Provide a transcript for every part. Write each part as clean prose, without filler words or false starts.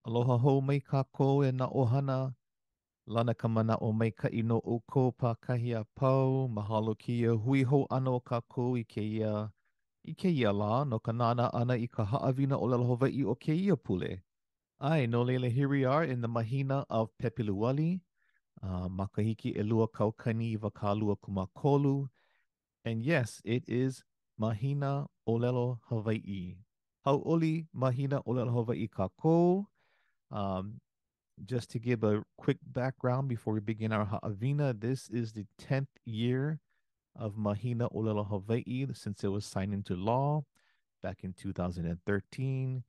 Aloha ho mai kako e na ohana. Lana ka mana o mai ka ino o ko pa kahia pau. Mahalo kia hui ho ano kako i ke ia la no ka nana ana i ka haʻawina o lalo Hawaii o ke ia pule. Ai, no leila, here we are in the mahina of Pepiluwali. Makahiki e lua kaukani i wakalua kumakolu. And yes, it is mahina olelo Hawaii. Hauʻoli mahina olelo Hawaii kako. Um, just to give a quick background before we begin our Haʻawina, this is the 10th year of Mahina Olelo Hawaii since it was signed into law back in 2013.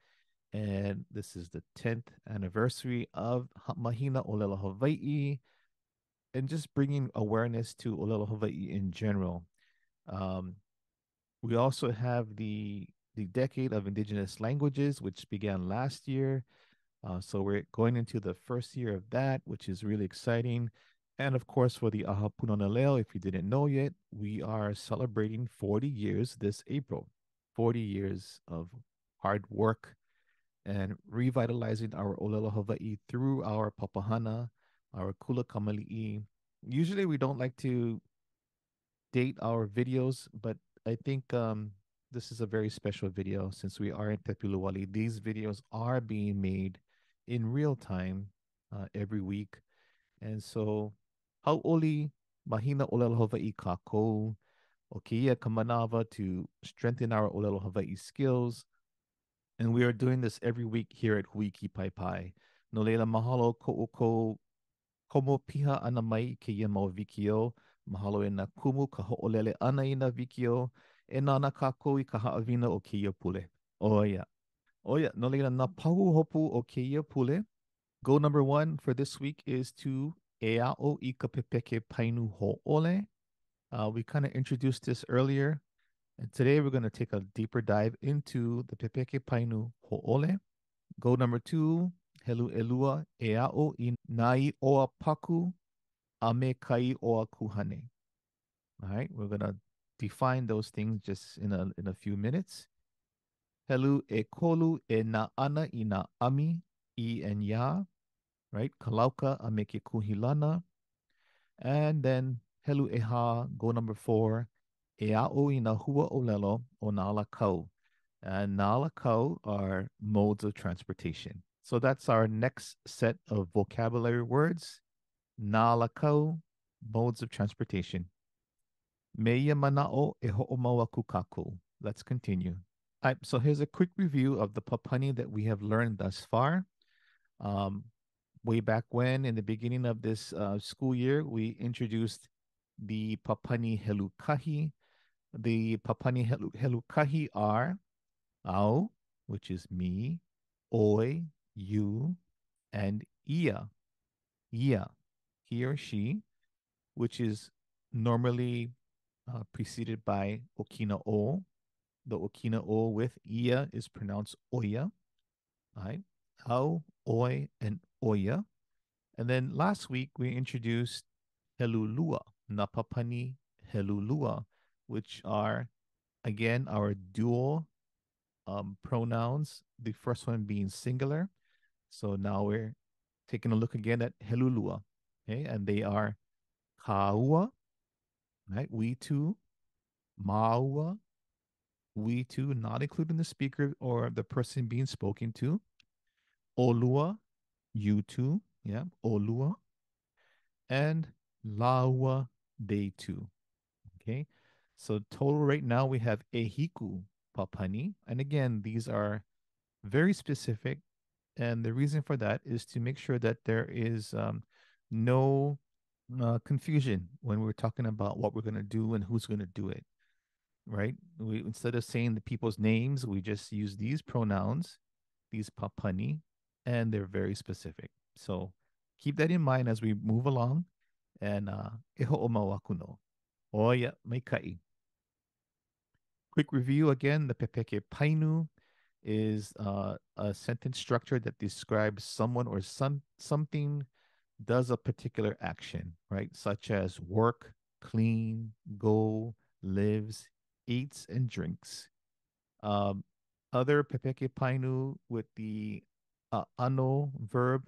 And this is the 10th anniversary of Mahina Olelo Hawaii and just bringing awareness to Olelo Hawaii in general. Um, we also have the Decade of Indigenous Languages, which began last year. So we're going into the first year of that, which is really exciting. And of course, for the ʻaha Pūnana Leo, if you didn't know yet, we are celebrating 40 years this April. 40 years of hard work and revitalizing our ʻŌlelo Hawaii through our papahana, our kula kamali'i. Usually we don't like to date our videos, but I think this is a very special video since we are in Tepiluwali. These videos are being made in real time every week. And so, hauʻoli mahina ʻōlelo Hawaii kākou, o keia ka manawa to strengthen our ʻōlelo Hawaii skills. And we are doing this every week here at Hui Ki Pai Pai. No leila mahalo ko komo piha ana mai ke ia mau vikio. Mahalo e na kumu ka ho'olele ana i na vikio. E nana kākou I ka haʻawina o ke ia pule. Oia. Oia, no leila na pahu hopu o ke ia pule. Goal number 1 for this week is to e a'o I ka Pepeke Painu ho'ole. We kind of introduced this earlier. And today we're going to take a deeper dive into the Pepeke Painu ho'ole. Goal number 2, helu elua e a'o I nā iʻoa paku ʻame kai iʻoa kuhane. All right, we're going to define those things just in a few minutes. Helu e kolu e nā ana I nā ʻami I and ya, right? Ka lauka ʻame ke kuhilana. And then helu e ha, goal number 4, e a'o I nā hua ʻōlelo o nā lakau. And nā lakau are modes of transportation. So that's our next set of vocabulary words. Nā lakau, modes of transportation. Meia mana'o e ho'omaua kukaku. Let's continue. All right, so here's a quick review of the papani that we have learned thus far. Way back when, in the beginning of this school year, we introduced the papani helukahi. The papani helukahi are au, which is me, oi, you, and ia, ia, he or she, which is normally preceded by okina o. The okina o with ia is pronounced oya, right? Au, oi, and oya. And then last week we introduced helulua, napapani helulua, which are again our dual pronouns, the first one being singular. So now we're taking a look again at helulua, okay? And they are kaua, right? We too, maua, we too, not including the speaker or the person being spoken to. Olua, you too, yeah, olua. And laua, they too, okay? So total right now we have ehiku papani. And again, these are very specific. And the reason for that is to make sure that there is no confusion when we're talking about what we're going to do and who's going to do it, right? We, instead of saying the people's names, we just use these pronouns, these papani, and they're very specific. So keep that in mind as we move along. And eho o mawakuno. Oia mai kai. Quick review again, the Pepeke Painu is a sentence structure that describes someone or something does a particular action, right? Such as work, clean, go, lives, eats, and drinks. Um, Other Pepeke Painu with the ano verb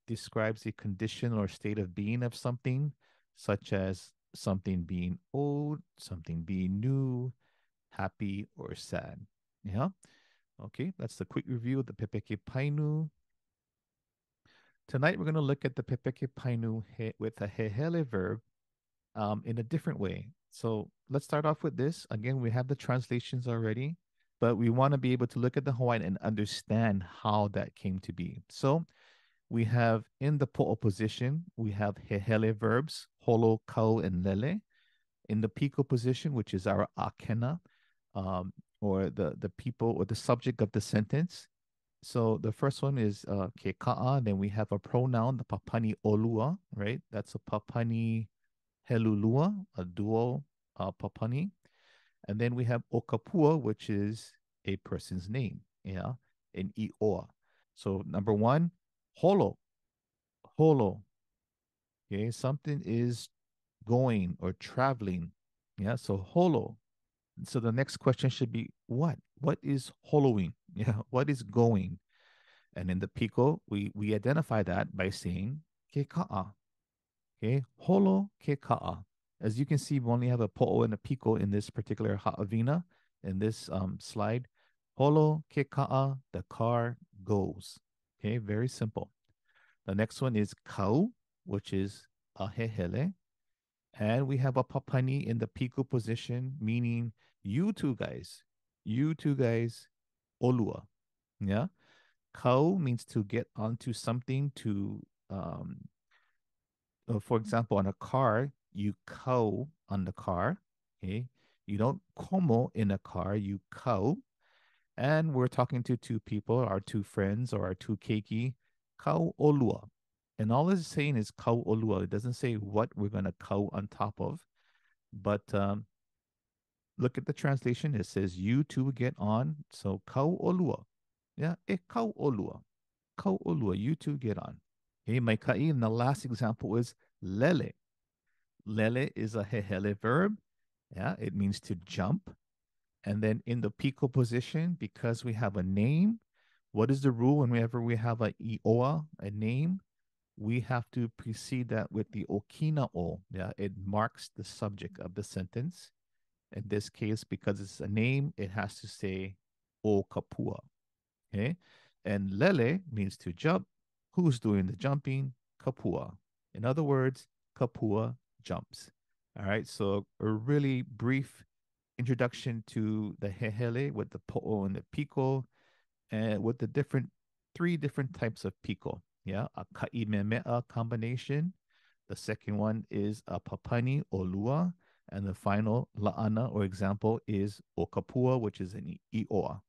describes the condition or state of being of something, such as something being old, something being new, happy, or sad. Yeah. Okay, that's the quick review of the Pepeke Painu. Tonight we're going to look at the Pepeke Painu with a hehele verb in a different way. So let's start off with this. Again, we have the translations already, but we want to be able to look at the Hawaiian and understand how that came to be. So we have in the po'o position, we have hehele verbs, holo, kau, and lele. In the piko position, which is our akena, or the people or the subject of the sentence. So the first one is ke ka'a. Then we have a pronoun, the papani olua, right? That's a papani helulua, a dual papani. And then we have okapua, which is a person's name, yeah, in iʻoa. So number one, holo, holo. Okay, something is going or traveling. Yeah, so holo. So the next question should be what? What is holoing? Yeah, what is going? And in the Pico, we identify that by saying ke ka'a. Okay, holo ke ka'a. As you can see, we only have a po'o and a Pico in this particular Haʻawina in this slide. Holo ke ka'a, the car goes. Okay, very simple. The next one is kau, which is a hehele. And we have a papani in the Pico position, meaning you two guys, olua. Yeah. Kau means to get onto something to, for example, on a car, you kau on the car. Okay. You don't komo in a car, you kau. And we're talking to two people, our two friends or our two keiki, kau olua. And all it's saying is kau olua. It doesn't say what we're going to kau on top of. But look at the translation. It says, you two get on. So kau olua. Yeah, e kau olua. Kau olua. You two get on. Okay, mai kai. And the last example is lele. Lele is a hehele verb. Yeah, it means to jump. And then in the pico position, because we have a name, what is the rule whenever we have a iʻoa, a name? We have to precede that with the okina o. Yeah, it marks the subject of the sentence. In this case, because it's a name, it has to say o kapua. Okay. And lele means to jump. Who's doing the jumping? Kapua. In other words, kapua jumps. All right. So a really brief introduction to the hehele with the po'o and the piko, and with the three different types of piko. Yeah. A ka'imemea combination. The second one is a papani olua. And the final la'ana or example is okapua, which is an iʻoa.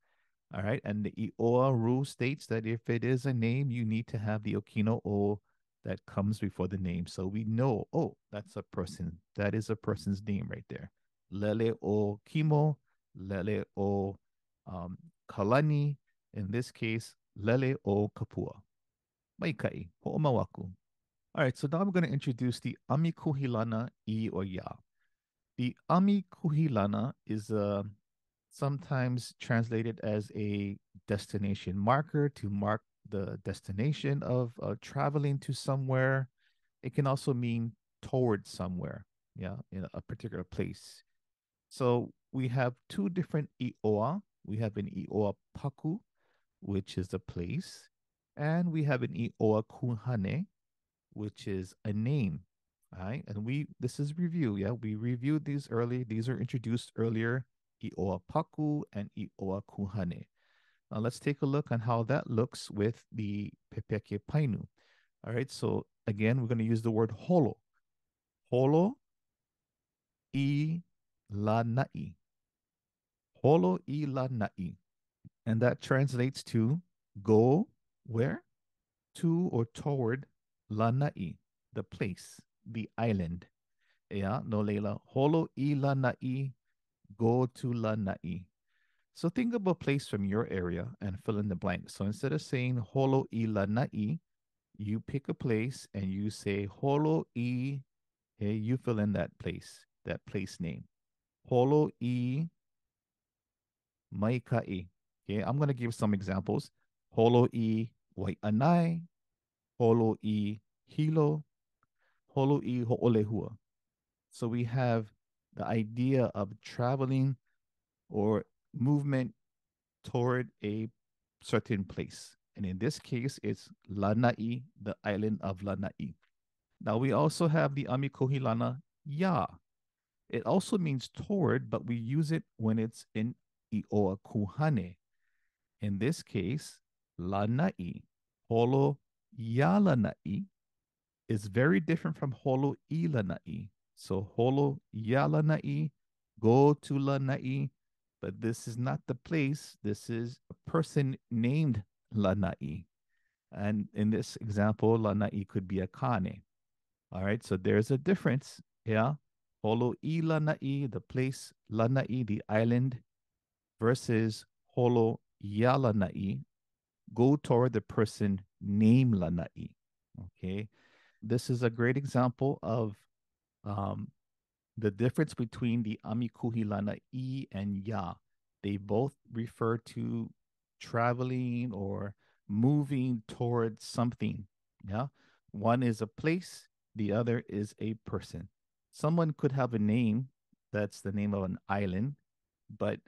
All right. And the iʻoa rule states that if it is a name, you need to have the okino o that comes before the name. So we know, oh, that's a person. That is a person's name right there. Lele o kimo, lele o kalani. In this case, lele o kapua. Maikai, ho'omawaku. All right, so now I'm going to introduce the ʻami kuhilana iʻoa. The ʻami kuhilana is sometimes translated as a destination marker to mark the destination of traveling to somewhere. It can also mean towards somewhere, yeah, in a particular place. So we have two different iʻoa. We have an iʻoa paku, which is a place, and we have an iʻoa kuhane, which is a name. All right. And this is review. Yeah. We reviewed these early. These are introduced earlier. Iʻoa paku and iʻoa kuhane. Now let's take a look on how that looks with the Pepeke Painu. All right. So again, we're going to use the word holo. Holo I la na'i. Holo I la na'i. And that translates to go where? To or toward Lanai, the place, the island. Yeah, no leila. Holo I Lanai, go to Lanai. So think of a place from your area and fill in the blank. So instead of saying Holo I Lanai, you pick a place and you say Holo I, hey, you fill in that place name. Holo I Maikai. Okay, I'm going to give some examples. holo I waiʻanae, holo I hilo, holo I hoʻolehua. So we have the idea of traveling or movement toward a certain place. And in this case, it's Lanai, the island of Lanai. Now we also have the ʻami kuhilana ya. It also means toward, but we use it when it's in iʻoa kuhane. In this case, Lanai, holo ya Lanai, is very different from holo I Lanai. So holo ya Lanai, go to Lanai, but this is not the place. This is a person named Lanai. And in this example, Lanai could be a kane. All right, so there's a difference. Yeah. Holo I Lanai, the place, Lanai, the island, versus holo ya Lanai, go toward the person named Lanai. Okay. This is a great example of um, the difference between the ʻami kuhilana I and ya. They both refer to traveling or moving towards something. Yeah. One is a place, the other is a person. Someone could have a name that's the name of an island, but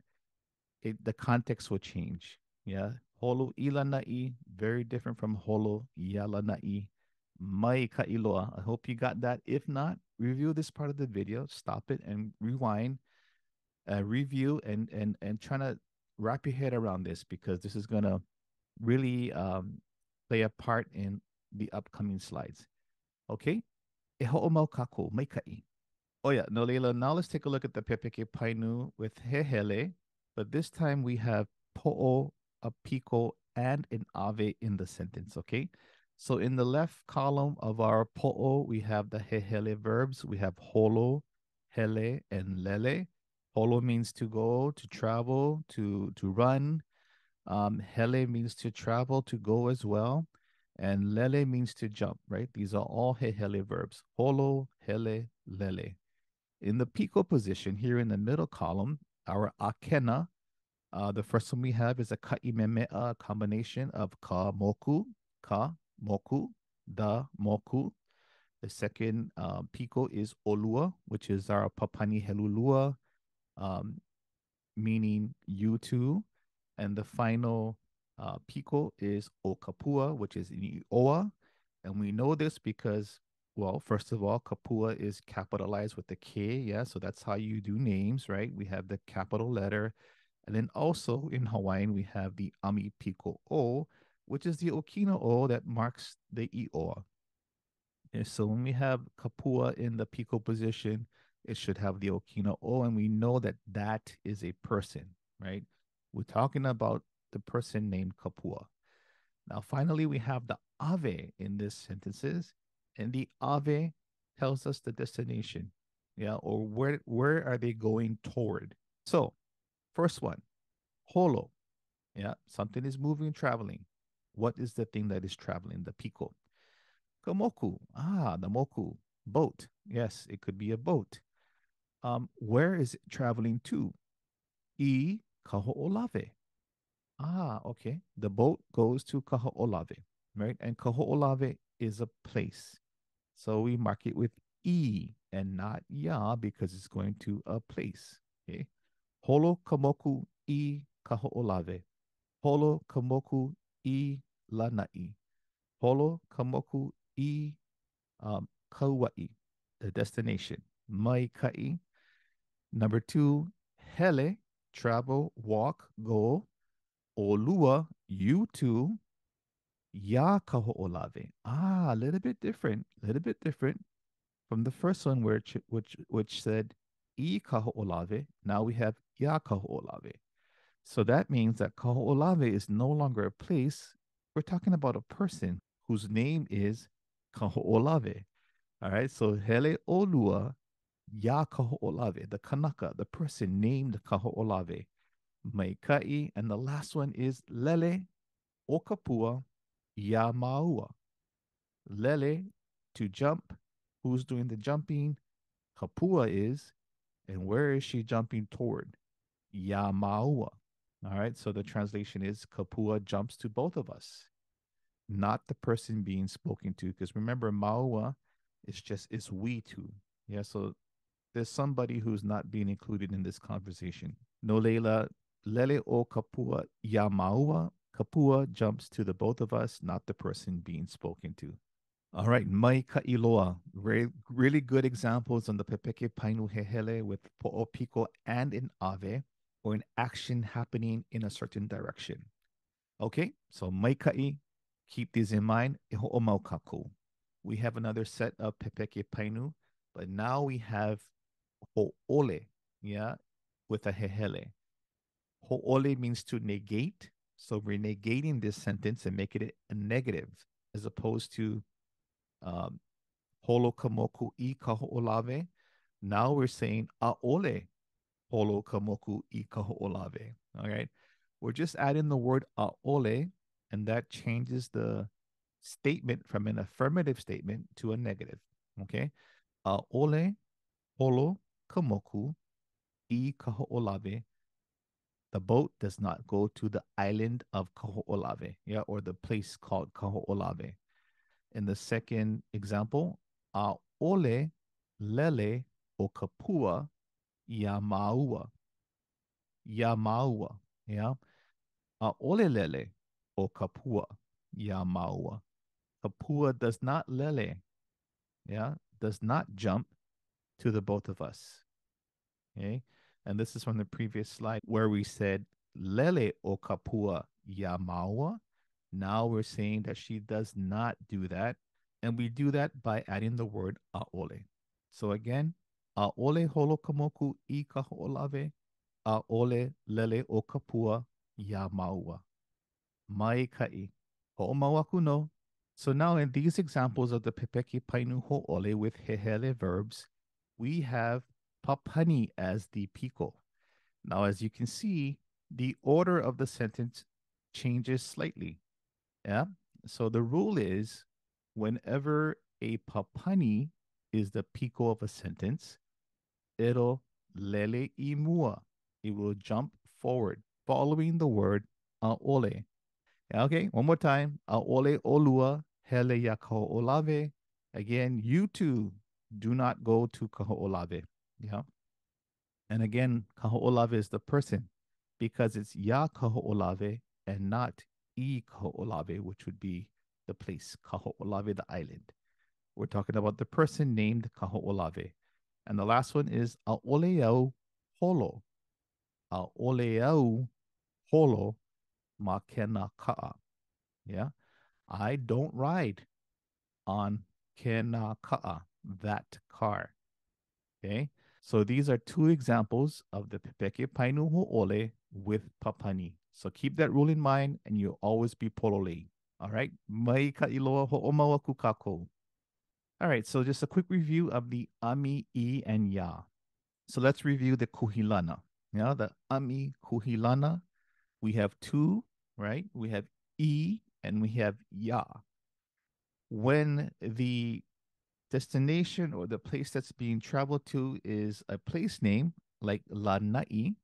the context will change. Yeah. Holo ilanai, very different from holo yalanai. Mai ka iloa. I hope you got that. If not, review this part of the video, stop it and rewind, review and try to wrap your head around this because this is gonna really play a part in the upcoming slides. Okay? E ho'omau kako, mai kai. Oh yeah, no Leila. Now let's take a look at the Pepeke Painu with hehele, but this time we have po'o, a piko, and an ave in the sentence. Okay, so in the left column of our po'o, we have the hehele verbs. We have holo, hele, and lele. Holo means to go, to travel, to run. Hele means to travel, to go as well. And lele means to jump, right? These are all hehele verbs. Holo, hele, lele. In the piko position here in the middle column, our akena, the first one we have is a ka'imemea combination of ka moku, da moku. The second piko is olua, which is our papani helulua, um, meaning you too. And the final piko is okapua, which is iʻoa. And we know this because, well, first of all, kapua is capitalized with the K. Yeah. So that's how you do names, right? We have the capital letter. And then also in Hawaiian, we have the ʻami piko o, which is the okina o that marks the iʻoa. And so when we have kapua in the piko position, it should have the okina o, and we know that that is a person, right? We're talking about the person named kapua. Now, finally, we have the ave in these sentences, and the ave tells us the destination, yeah, or where are they going toward? So, first one, holo, yeah, something is moving, traveling. What is the thing that is traveling? The piko. Kamoku, the moku, boat. Yes, it could be a boat. Where is it traveling to? I kaho'olave. Okay. The boat goes to Kaho'olave, right? And Kaho'olave is a place. So we mark it with E and not Ya because it's going to a place. Okay. Holo kamoku I Kaho'olave. Holo kamoku I Lanai. Holo kamoku I Kauai, the destination. Mai kai. Number two, hele, travel, walk, go. Olua, you too. Ya kaho'olave. A little bit different, from the first one which said I kaho'olave. Now we have ya kaho'olave. So that means that kaho'olave is no longer a place. We're talking about a person whose name is kaho'olave. All right. So hele olua ya kaho'olave, the kanaka, the person named kaho'olave. Maikai, and the last one is lele okapua ya maua. Lele, to jump. Who's doing the jumping? Kapua is. And where is she jumping toward? Ya maua. All right. So the translation is kapua jumps to both of us, not the person being spoken to. Because remember, maua is just it's we two. Yeah. So there's somebody who's not being included in this conversation. No leila lele o kapua ya maua. Kapua jumps to the both of us, not the person being spoken to. All right, mai ka'iloa. Really good examples on the Pepeke Painu hehele with po'opiko and an ave, or an action happening in a certain direction. Okay, so mai ka'i, keep these in mind. E ho'omau kaku. We have another set of Pepeke Painu, but now we have ho'ole, yeah, with a hehele. Ho'ole means to negate. So we're negating this sentence and making it a negative as opposed to um, holo kamoku I ka ho'olave. Now we're saying ʻaʻole holo kamoku I ka ho'olave. All right. We're just adding the word ʻaʻole, and that changes the statement from an affirmative statement to a negative. Okay. ʻaʻole holo kamoku I ka ho'olave. The boat does not go to the island of Kaho'olave, yeah, or the place called Kaho'olave. In the second example, ʻaʻole lele o kapua ia maua. Ia maua. Yeah. ʻaʻole lele o kapua ia maua. Kapua does not lele. Yeah. Does not jump to the both of us. Okay. And this is from the previous slide where we said lele o kapua ia maua. Now we're saying that she does not do that. And we do that by adding the word ʻaʻole. So again, ʻaʻole holokamoku I ka hoʻolave, ʻaʻole lele o kapua ia maua. Mai kaʻi. Hoʻomau aku no. So now in these examples of the Pepeke Painu ho'ole with hehele verbs, we have papani as the piko. Now, as you can see, the order of the sentence changes slightly. Yeah. So the rule is whenever a papani is the piko of a sentence, it'll lele imua. It will jump forward following the word ʻaʻole. Okay, one more time. ʻAʻole olua hele ya kaho'olave. Again, you too do not go to kaho'olave. Yeah. And again, kaho'olave is the person because it's ya kaho'olave and not I kaho'olave, which would be the place, kaho'olave, the island. We're talking about the person named kaho'olave. And the last one is ʻaʻoleau holo. ʻAʻoleau holo ma kena ka'a. Yeah. I don't ride on kena ka'a, that car. Okay. So these are two examples of the Pepeke Painu Ho'ole with Papani. So keep that rule in mind and you'll always be pololei. All right. Mai ka iloa ho'omau aku kākou. All right. So just a quick review of the ʻami, I, and ya. So let's review the kuhilana. Yeah, the ʻami kuhilana. We have two, right? We have I and we have ya. When the destination or the place that's being traveled to is a place name like Lanai,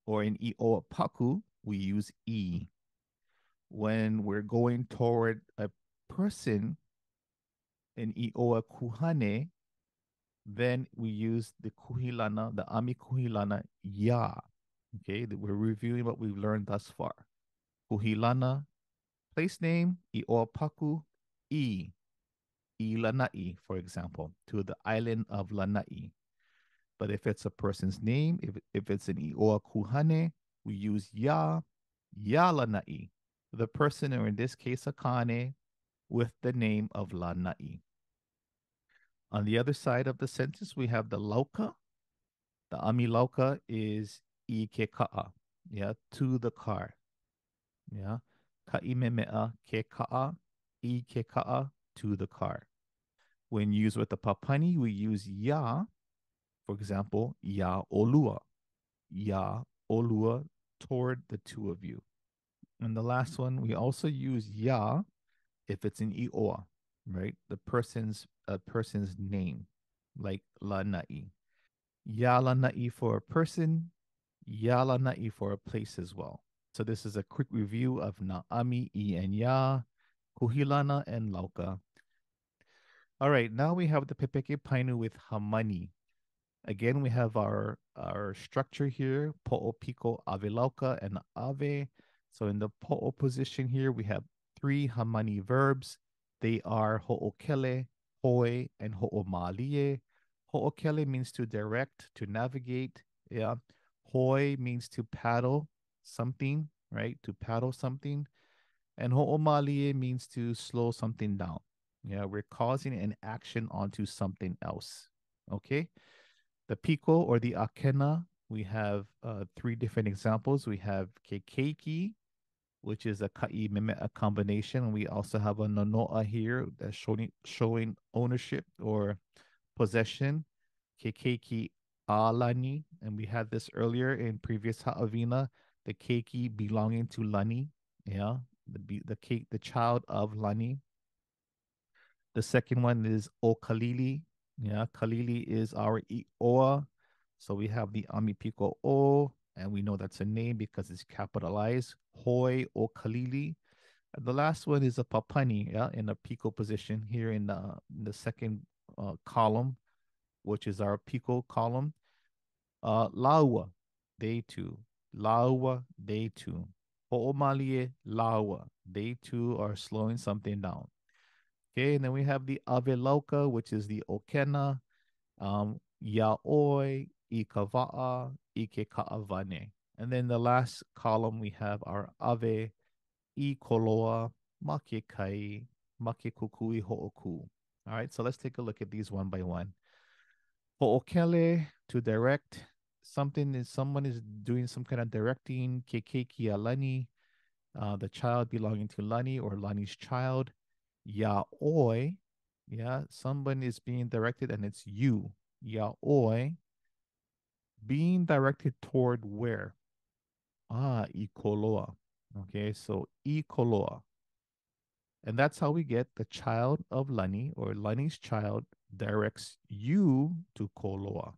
or in iʻoa paku, we use I. When we're going toward a person in iʻoa kuhane, then we use the kuhilana, the ʻami kuhilana, ya. Okay, we're reviewing what we've learned thus far. Kuhilana, place name, iʻoa paku, I. I Lanai, for example, to the island of Lanai. But if it's a person's name, if it's an iʻoa kuhane, we use ya, ya Lanai, the person, or in this case, a kane, with the name of Lanai. On the other side of the sentence, we have the lauka. The ʻami lauka is I ke ka'a, yeah, to the car. Yeah. Ka'i me mea ke ka'a, I ke ka'a, to the car. When used with the papani, we use ya. For example, ya olua. Ya olua, toward the two of you. And the last one, we also use ya if it's an iʻoa, right? The person's name, like lanai. Ya lanai for a person, Yalana'i for a place as well. So this is a quick review of Na'ami, I, and Ya, Kuhilana, and Lauka. All right, now we have the Pepeke Painu with Hamani. Again, we have our structure here, Po'o, Piko, Ave, Lauka, and Ave. So in the Po'o position here, we have three Hamani verbs. They are Ho'okele, Hoi, and Ho'omalie. Ho'okele means to direct, to navigate. Yeah. Hoi means to paddle something, right? To paddle something. And Ho'omalie means to slow something down. Yeah, we're causing an action onto something else. Okay. The Pico or the Akena, we have three different examples. We have Kekeiki, which is a Ka'i Meme, a combination. We also have a Nonoa here that's showing ownership or possession. Kekeiki Alani, and we had this earlier in previous Haʻawina, the keiki belonging to Lani, yeah, the child of Lani. The second one is O Kalili. Yeah, Kalili is our iʻoa. So we have the ʻami piko O, and we know that's a name because it's capitalized. Hoi O Kalili. And the last one is a papani, yeah, in a pico position here in the second column, which is our pico column. Laua, they too. Laua, they too. Ho'omalie, laua. They too are slowing something down. Okay, and then we have the Ave Lauka, which is the Okena, Yaoi, Ikava'a, Ike Ka'avane. And then the last column, we have our Ave, I Koloa, Make Kai, Make Kukui Ho'oku. All right, so let's take a look at these one by one. Ho'okele, to direct. Someone is doing some kind of directing. Kekeiki Alani, the child belonging to Lani or Lani's child. Yaoi, yeah, someone is being directed and it's you. Yaoi, being directed toward where? Ikoloa. Okay, so Ikoloa. And that's how we get the child of Lani or Lani's child directs you to Koloa.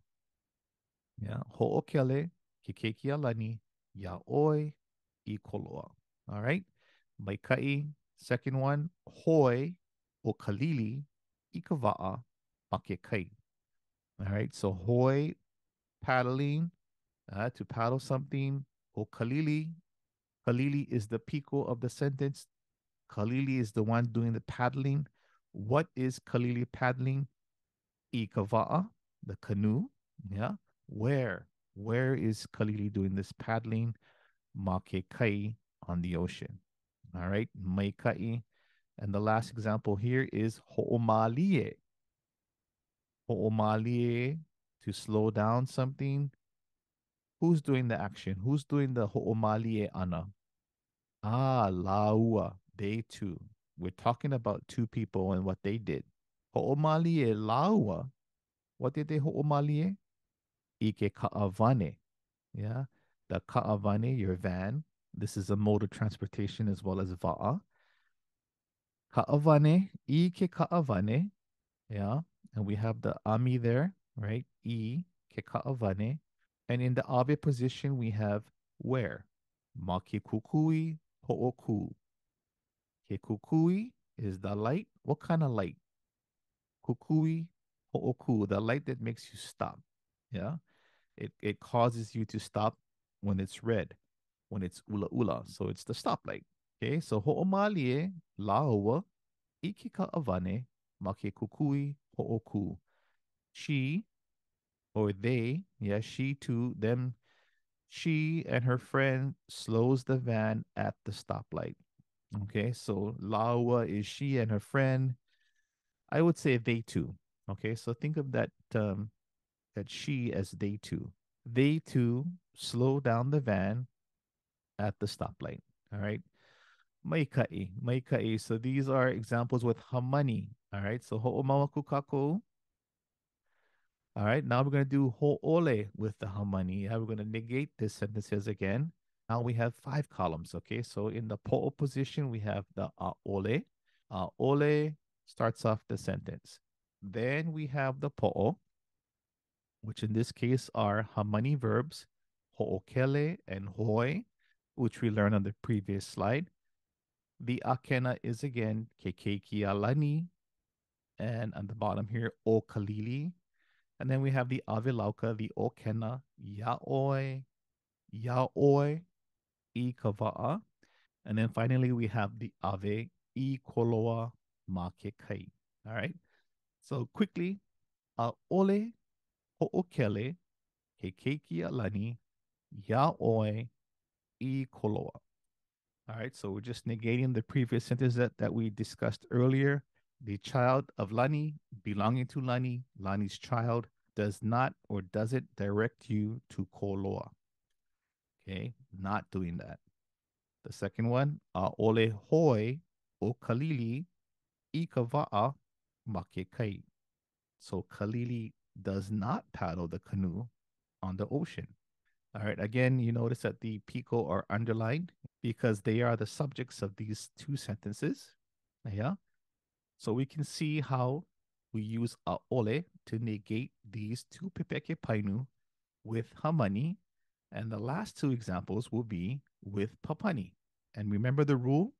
Yeah, Ho'okele, Kikeki Alani, Yaoi, Ikoloa. All right. Maikai, second one, Hoi, Okalili, Ikava'a, Makekai. All right. So Hoi, paddling, to paddle something. Okalili, Kalili is the pico of the sentence. Kalili is the one doing the paddling. What is Kalili paddling? Ikava'a, the canoe. Yeah. Where? Where is Kalili doing this paddling? Makekai, on the ocean. All right. Maikai. And the last example here is ho'omalie. Ho'omalie, to slow down something. Who's doing the action? Who's doing the ho'omalie ana? Laua. They too. We're talking about two people and what they did. Ho'omalie laua. What did they ho'omalie? Ike ka'avane. Yeah. The ka'avane, your van. This is a mode of transportation as well as va'a. Ka'avane, ike ka'avane. Yeah. And we have the ʻami there, right? Ke ka'avane. And in the abe position, we have where? Ma ke kukui ho'oku. Ke kukui is the light. What kind of light? Kukui ho'oku, the light that makes you stop. Yeah. It causes you to stop when it's red, when it's ula ula. So it's the stoplight. Okay. So ho'omalie laowa iki ka'avane ma ke kukui ho'oku. She or they, yeah, she too, them, she and her friend slows the van at the stoplight. Okay, so Lawa is she and her friend. I would say they too. Okay, so think of that she as they too. They too slow down the van at the stoplight. All right. Maikai, maikai. So these are examples with hamani. All right. So ho'omawaku kako. All right, now we're going to do ho'ole with the hamani. Yeah, we're going to negate this sentences again. Now we have 5 columns, okay? So in the po'o position, we have the ʻaʻole. ʻAʻole starts off the sentence. Then we have the po'o, which in this case are hamani verbs. ho'okele, and hoi, which we learned on the previous slide. The akena is again kekekialani, and on the bottom here, o kalili. And then we have the ave lauka, the okena, yaoi, yaoi, I kava'a. And then finally, we have the ave, I koloa, ma ke kai. All right. So quickly, ʻaʻole, ho'okele, kekekialani, yaoi, I koloa. All right, so we're just negating the previous sentence that we discussed earlier. The child of Lani, belonging to Lani, Lani's child, does not or doesn't direct you to Koloa. Okay, not doing that. The second one, ole hoi o kalili I kava'a make kai. So Kalili does not paddle the canoe on the ocean. All right, again, you notice that the piko are underlined because they are the subjects of these two sentences. Yeah. So we can see how we use ʻaʻole to negate these two Pepeke Painu with hamani. And the last two examples will be with papani. And remember the rule?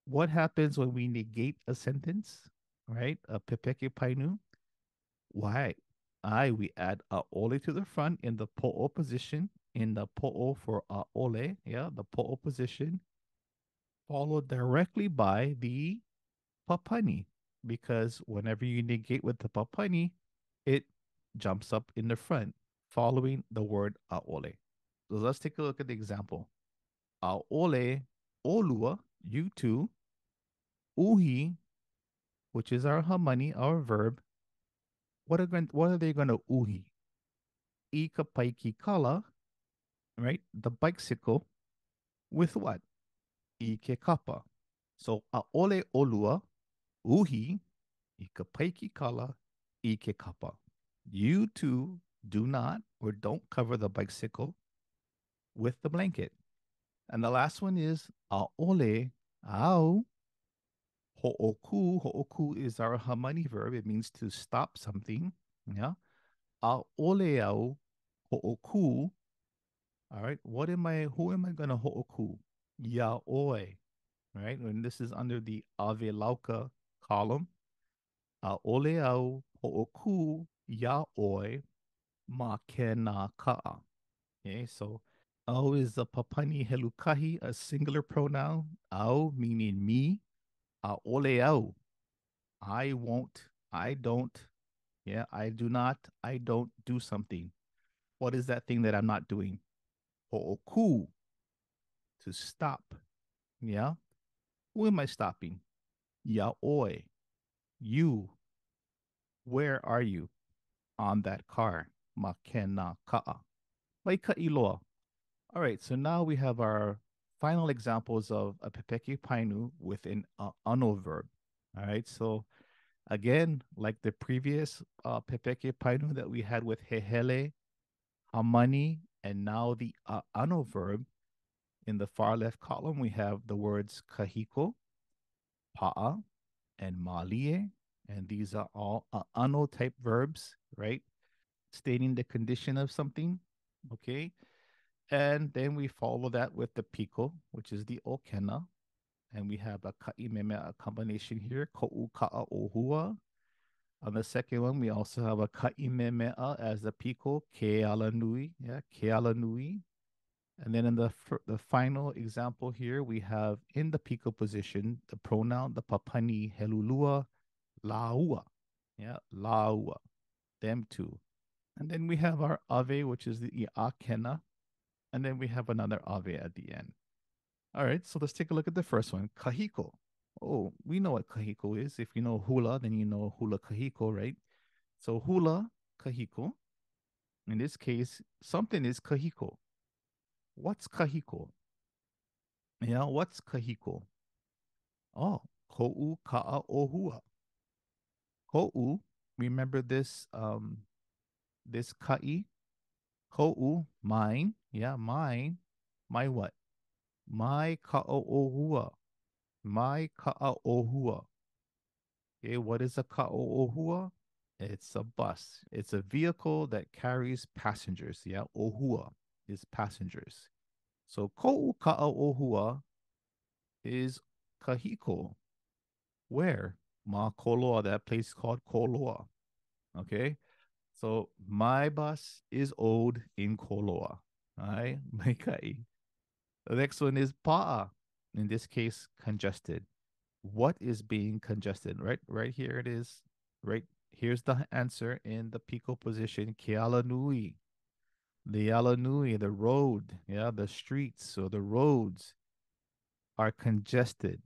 What happens when we negate a sentence, right? A Pepeke Painu? Why? We add ʻaʻole to the front in the po'o position, in the po'o for ʻaʻole, yeah, the po'o position, followed directly by the papani, because whenever you negate with the papani, it jumps up in the front, following the word ʻaʻole. So let's take a look at the example. ʻaʻole olua, you two, uhi, which is our hamani, our verb. What are they going to uhi? Ika paiki kala, right? The bicycle with what? Ike kapa. So ʻaʻole olua, uhi, ika paiki kala, ike kapa. You two do not or don't cover the bicycle with the blanket. And the last one is ʻaʻole au ho'oku. Ho'oku is our hamani verb. It means to stop something. Yeah. ʻaʻole au ho'oku. All right. Who am I going to ho'oku? Yaoi. Right. And this is under the ave lauka column. ʻaʻole au ho'oku yaoi ma kena ka'a. Okay. So au is a papani helukahi, a singular pronoun. Au meaning me. ʻaʻole au. I won't. I don't. Yeah. I do not. I don't do something. What is that thing that I'm not doing? Ho'oku. To stop. Yeah. Who am I stopping? Yaoi. You. Where are you? On that car. Makena ka'a. Maika iloa. All right, so now we have our final examples of a Pepeke Painu with an ano verb. All right, so again, like the previous Pepeke Painu that we had with hehele, hamani, and now the ano verb, in the far left column, we have the words kahiko, pa'a, and malie, and these are all ano type verbs, right? Stating the condition of something, okay? And then we follow that with the piko, which is the okena. And we have a ka'imeme, a combination here, ko'u ka'a ohua. On the second one, we also have a ka'imemea as the piko, keala nui, yeah, keala nui. And then in the final example here, we have in the piko position, the pronoun, the papani, helulua, laua, yeah, laua, them two. And then we have our ave, which is the akena. And then we have another ave at the end. All right, so let's take a look at the first one, kahiko. Oh, we know what kahiko is. If you know hula, then you know hula kahiko, right? So hula kahiko. In this case, something is kahiko. What's kahiko? Yeah, what's kahiko? Oh, ko'u ka'a ohua. Ko'u, remember this ka'i? Ko'u, mine. Yeah, mine. My what? My ka'a ohua. My ka'a ohua. Okay, what is a ka'a ohua? It's a bus. It's a vehicle that carries passengers. Yeah, ohua. is passengers. So ko'u ka'aohua is kahiko. Where? Ma Koloa, that place called Koloa. Okay. So my bus is owed in Koloa. All right. Maikai. The next one is pa'a. In this case, congested. What is being congested? Right here it is. Right here's the answer in the Pico position. Keala Nui. Leala Nui, the road. Yeah, the streets or the roads are congested,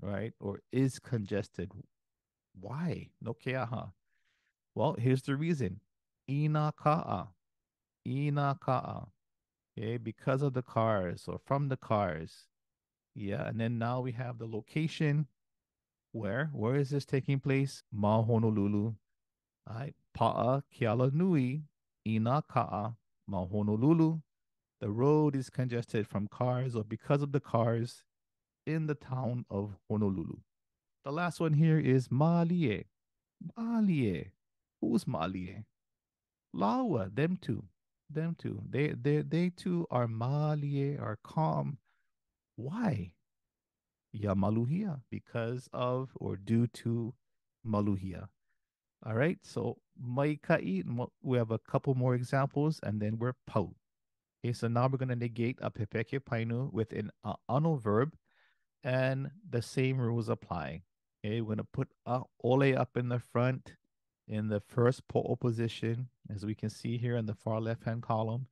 right? Or is congested. Why? No keaha. Well, here's the reason. Ina ka'a. Ina ka'a. Okay, because of the cars or from the cars. Yeah, and then now we have the location. Where is this taking place? Ma Honolulu. All right. Pa'a Keala Nui. Ina ka'a. Ma Honolulu. The road is congested from cars or because of the cars in the town of Honolulu. The last one here is Malie. Malie. Who's Malie? Lawa, them two. Them two. They too are Malie, are calm. Why? Ya Maluhia, because of or due to Maluhia. All right, so Maikai, we have a couple more examples and then we're Pau. Okay, so now we're going to negate a Pepeke Painu with an ano verb and the same rules apply. Okay, we're going to put ʻaʻole up in the front in the first po'o position, as we can see here in the far left-hand column,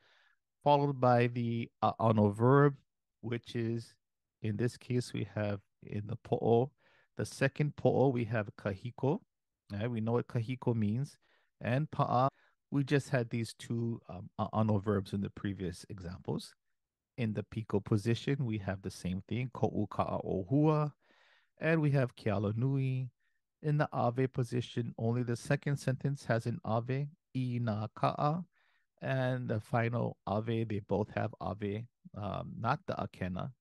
followed by the ano verb, which is, in this case, we have in the po'o, the second po'o, we have kahiko. Right? We know what kahiko means. And pa'a, we just had these two ano verbs in the previous examples. In the piko position, we have the same thing, ko'u ka'aohua, and we have keala nui. In the ave position, only the second sentence has an ave, ina ka'a, and the final ave, they both have ave, not the akena.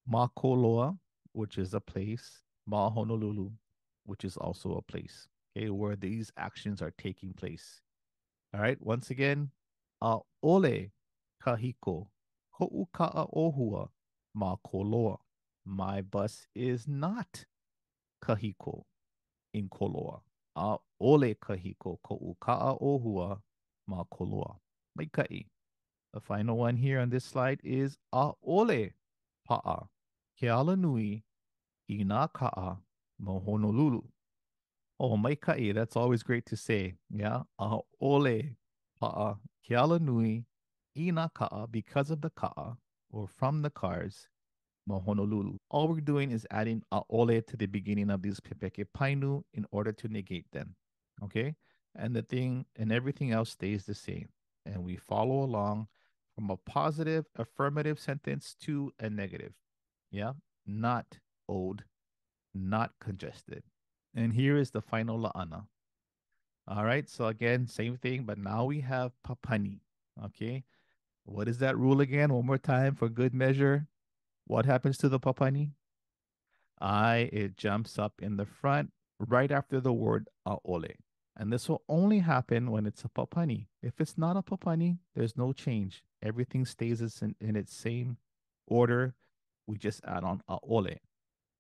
Ma Koloa, which is a place, Ma Honolulu, which is also a place, okay, where these actions are taking place. All right, once again, ʻaʻole kahiko, ho'u ka'aohua, ma Koloa. My bus is not kahiko in Koloa. ʻAʻole kahiko, ko'u ka'aohua, ma Koloa. Maikai. The final one here on this slide is ʻaʻole pa'a, keala nui, ina ka'a, mo Honolulu. Oh, maikai, that's always great to say. Yeah, ʻaʻole pa'a, keala nui, ina ka'a, because of the ka'a, or from the cars, mo Honolulu. All we're doing is adding ʻaʻole to the beginning of these Pepeke Painu in order to negate them. Okay? And the thing and everything else stays the same. And we follow along from a positive affirmative sentence to a negative. Yeah? Not old, not congested. And here is the final la'ana. All right. So again, same thing, but now we have papani. Okay. What is that rule again? One more time for good measure. What happens to the papani? It jumps up in the front right after the word ʻaʻole. And this will only happen when it's a papani. If it's not a papani, there's no change. Everything stays in its same order. We just add on ʻaʻole.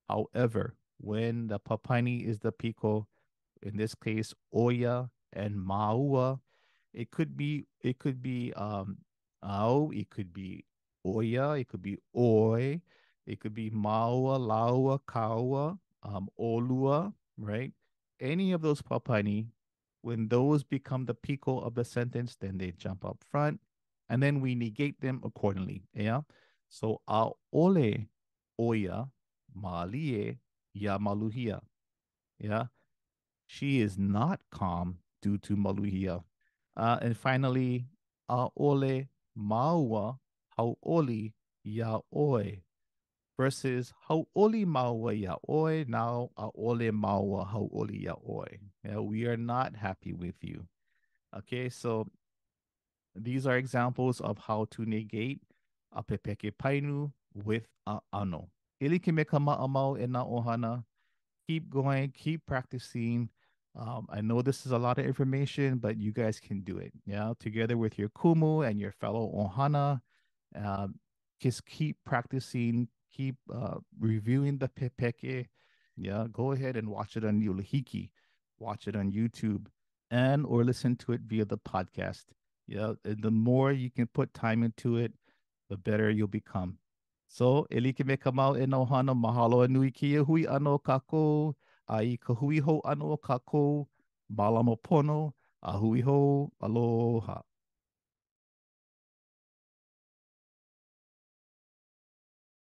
However, when the papani is the piko, in this case, oya and maua, it could be au, it could be oya, it could be oi, it could be maua, laua, kaua, olua, right? Any of those papani, when those become the pico of the sentence, then they jump up front, and then we negate them accordingly. Yeah. So ʻaʻole oya malie ya maluhia. Yeah. She is not calm due to maluhia. And finally, ʻaʻole maua hauʻoli ya oi versus hauʻoli maua ya oi. Now ʻaʻole maua hauʻoli ya oi. Yeah, we are not happy with you. Okay, so these are examples of how to negate a Pepeke Painu with a ano. Ili ke me ka maʻamau e nā ʻohana. Keep going, keep practicing. I know this is a lot of information, but you guys can do it. Yeah, together with your kumu and your fellow ohana. Um, just keep practicing, keep reviewing the pepeke. Yeah, go ahead and watch it on Yulahiki, watch it on YouTube, and or listen to it via the podcast. Yeah, and the more you can put time into it, the better you'll become. So, elike me kamau e ohana mahalo nui kia hui ano kako, ai ka hui ho ano kako, malama pono, a hui ho, aloha.